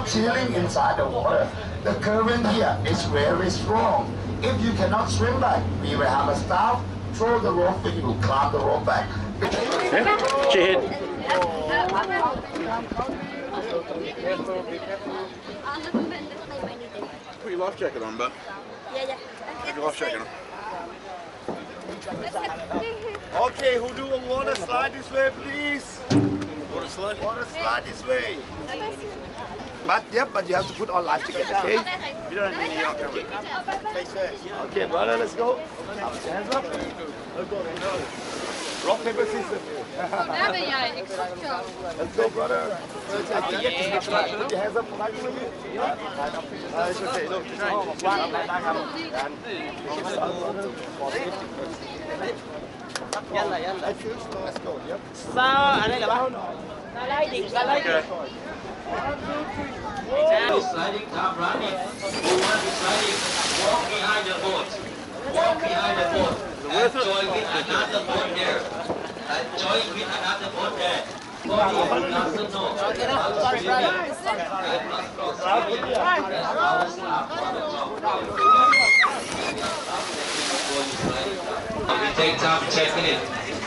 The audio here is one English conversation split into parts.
not chilling inside the water. The current here is very strong. If you cannot swim back, we will have a staff throw the rope and you will climb the rope back. Put your life jacket on, but. Yeah. Have your life jacket on. Okay, who do a water slide this way, please? Water slide? Water slide this way. But you have to put on life jacket, okay? You don't need any cover. Face first. Okay, brother, let's go. Hands up. Rock, paper, scissors. Let's go, brother. Put your hands up. It's okay. Look. Let's go. Yep. Sliding top running. Who wants to sliding? Walk behind the boat. Walk behind the boat. And join with another boat there. And join with another boat there. Body who doesn't know how to swim and must cross the river. That's our staff for the job. We take time 10 minutes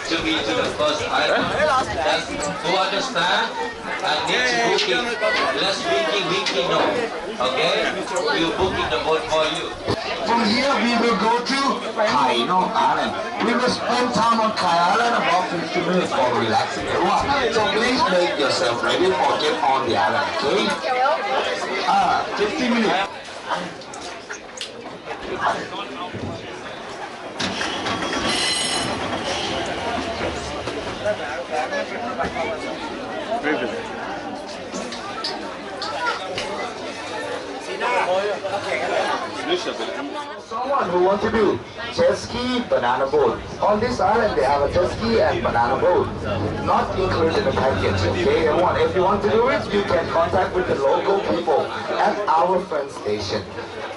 to be to the first island. That's who understand and needs booking. Less winking no. Okay? We're booking the boat for you. From here we will go to Thailand Island. We will spend time on Thai Island about 50 minutes for relaxing everyone. So please make yourself ready for get on the island, okay? 50 minutes. Someone who wants to do jet ski, banana boat. On this island they have a jet ski and banana boat. Not included in the package, okay? Everyone, if you want to do it, you can contact with the local people at our friend station.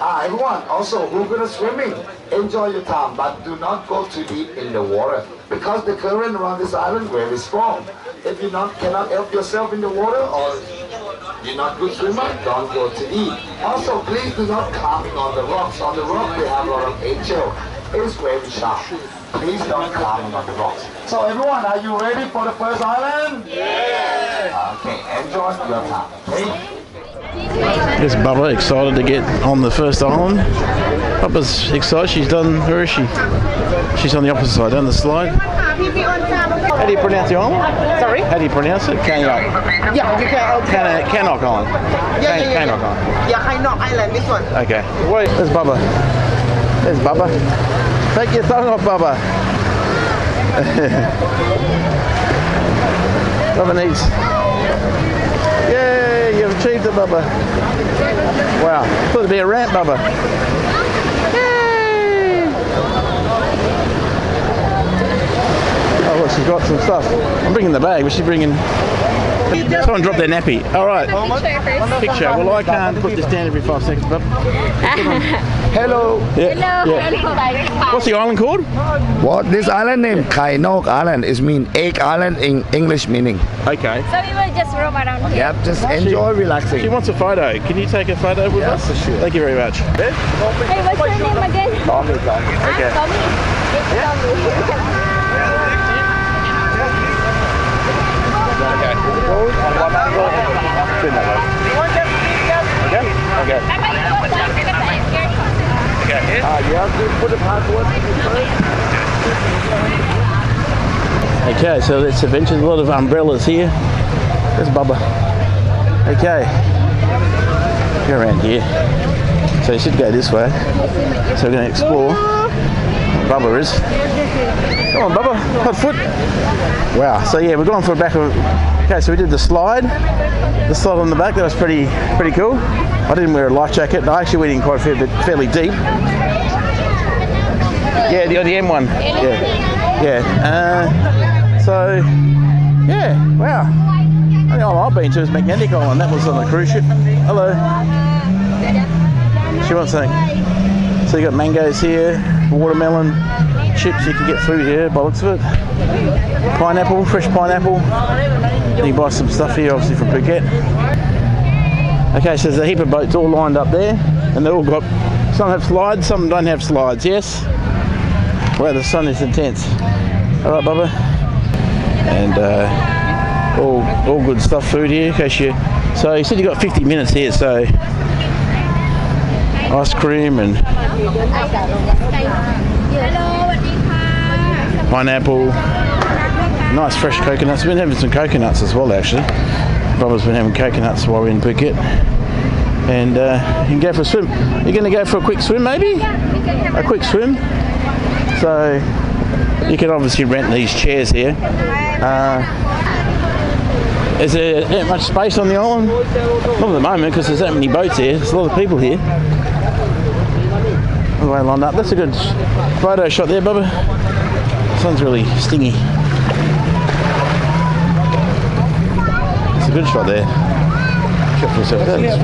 Everyone, also who's gonna swimming, enjoy your time, but do not go too deep in the water because the current around this island very strong. If you cannot help yourself in the water or you're not good swimmer, don't go too deep. Also, please do not climbing on the rocks. On the rock, they have a lot of angel. It's very sharp. Please don't climb on the rocks. So everyone, are you ready for the first island? Yeah. Okay, enjoy your time. Okay? There's Bubba excited to get on the first island. Bubba's excited. She's done. Where is she? She's on the opposite side, down the slide. How do you pronounce your island? Sorry? How do you pronounce it? Cannock. Yeah, you can. Cannock Island. Cannock Island. Yeah, Cannock Island, this one. Okay. Wait, there's Bubba. There's Bubba. Take your tongue off, Bubba. Bubba needs. Yay, you've achieved it, Bubba. Wow. Thought it'd be a ramp, Bubba. Yay! Oh, look, she's got some stuff. I'm bringing the bag, but she's bringing... Someone dropped their nappy. All right. Picture. Well, I can't put this down every 5 seconds, but... Hello. Yeah. Yeah. What's the island called? What? This island name, Cannock Island, is mean egg island in English meaning. Okay. So we will just roam around here. Yep, just enjoy relaxing. She wants a photo. Can you take a photo with us? For sure. Thank you very much. Hey, what's your name again? Tommy. Okay. Tommy. It's Tommy. Okay. Okay. Okay. You have to put the passport in first. Okay, so let's adventure. A lot of umbrellas here. There's Bubba. Okay. Go around here. So you should go this way. So we're going to explore. Bubba is. Come on, Bubba. Hot foot. Wow. So yeah, we're going for a back of. Okay, so we did the slide. The slide on the back. That was pretty cool. I didn't wear a life jacket. I actually went in quite a fair bit, fairly deep. Yeah, the M1. Yeah. So yeah. Wow. The only island I've been to is Magnetic Island. That was on the cruise ship. Hello. She wants something. So you got mangoes here, watermelon, chips. You can get food here by the looks of it. Pineapple, fresh pineapple. You can buy some stuff here, obviously from Phuket. Okay, so there's a heap of boats all lined up there, and they all got, some have slides, some don't have slides, yes? Wow, the sun is intense. Alright, Bubba. And all good stuff, food here, in case you, so you said you got 50 minutes here, so ice cream and pineapple, nice fresh coconuts. We've been having some coconuts as well, actually. Bubba's been having coconuts while we're in Phuket. And you can go for a swim. You're going to go for a quick swim, maybe? A quick swim. So you can obviously rent these chairs here. Is there that much space on the island? Not at the moment, because there's that many boats here. There's a lot of people here. All the way lined up. That's a good photo shot there, Bubba. The sun's really stingy. It's a good shot there. Shot for yourself. That's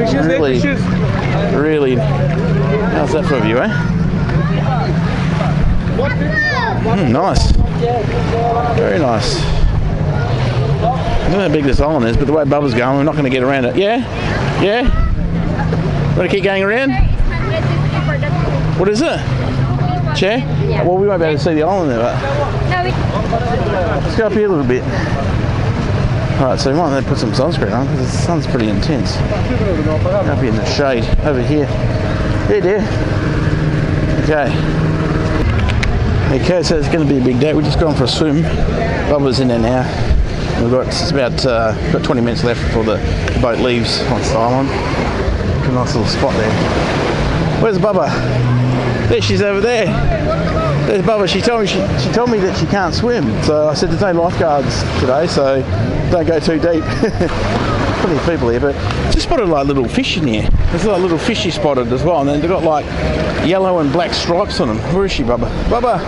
really, how's that for a view, eh? Nice. Very nice. I don't know how big this island is, but the way Bubba's going, we're not going to get around it. Yeah? Yeah? Want to keep going around? What is it? Chair? Yeah. Well, we won't be able to see the island there, but... Let's go up here a little bit. Alright, so we might need to put some sunscreen on, because the sun's pretty intense. Up here in the shade, over here. There, dear. Okay. Okay, so it's going to be a big day. We're just going for a swim. Bubba's in there now. We've got, it's about got 20 minutes left before the boat leaves on the island. A nice little spot there. Where's Bubba? There, she's over there. There's Bubba. She told me that she can't swim. So I said there's no lifeguards today, so don't go too deep. Plenty of people here, but just spotted like little fish in here. There's like little fishy spotted as well, and then they've got like yellow and black stripes on them. Where is she, Bubba? Bubba!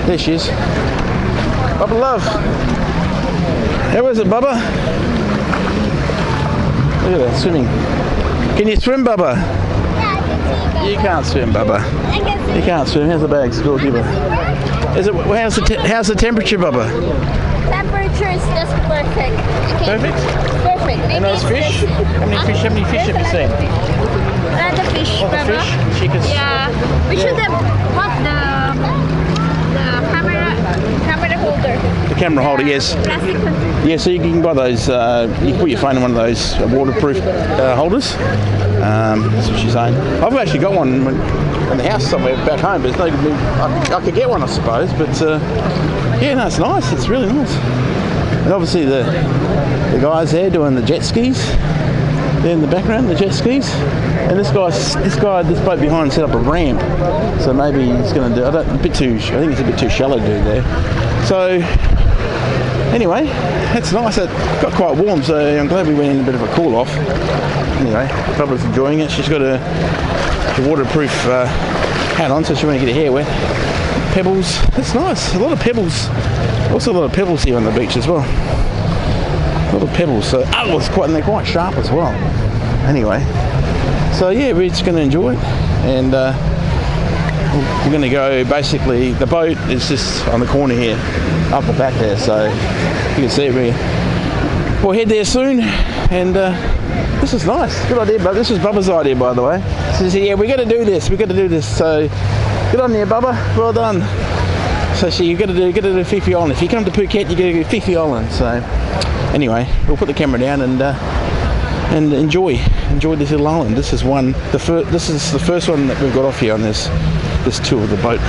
There she is. Bubba love. How is it, Bubba? Look at that, swimming. Can you swim, Bubba? You can't swim, Bubba. You can't swim. How's the bags? Go give her. Is it? How's the temperature, Bubba? Temperature is just perfect. Perfect. Perfect. And those fish? How many fish have you seen? The fish, The fish? Chickens. Yeah. We should have bought the camera holder. The camera holder, yes. Plastic container. Yeah, so you can buy those. You can put your phone in one of those waterproof holders. That's what she's saying. I've actually got one in the house somewhere back home, but it's no good. I could get one, I suppose. But yeah, no, it's nice. It's really nice. And obviously the guys there doing the jet skis. There in the background, the jet skis. And this boat behind set up a ramp. So maybe he's going to do. I think it's a bit too shallow to do there. So anyway, it's nice. It got quite warm, so I'm glad we went in a bit of a cool off. Anyway, Bubba's enjoying it. She's got a waterproof hat on, so she won't get her hair wet. Pebbles, that's nice. A lot of pebbles. Also a lot of pebbles here on the beach as well. A lot of pebbles. So they're quite sharp as well. Anyway, so yeah, we're just going to enjoy it, and we're going to go. Basically, the boat is just on the corner here, up the back there. So you can see we'll head there soon, and this is nice. Good idea, but this was Bubba's idea, by the way. She said, yeah, we got to do this. We got to do this. So good on you, Bubba. Well done. So you got to do PhiPhi Island. If you come to Phuket, you got to go to PhiPhi Island. So anyway, we'll put the camera down and enjoy this little island. This is the first one that we've got off here on this tour of the boat.